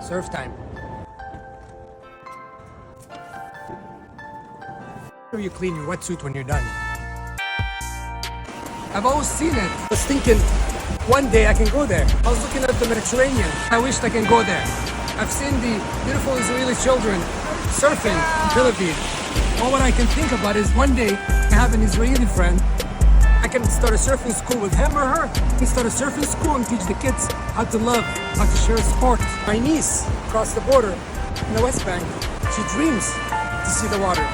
Surf time. Or you clean your wetsuit when you're done. I've always seen it. I was thinking one day I can go there. I was looking at the Mediterranean. I wished I can go there. I've seen the beautiful Israeli children surfing in Tel Aviv. All what I can think about is one day I have an Israeli friend. I can start a surfing school with him or her. I can start a surfing school and teach the kids how to love, how to share sport. My niece across the border in the West Bank, she dreams to see the water.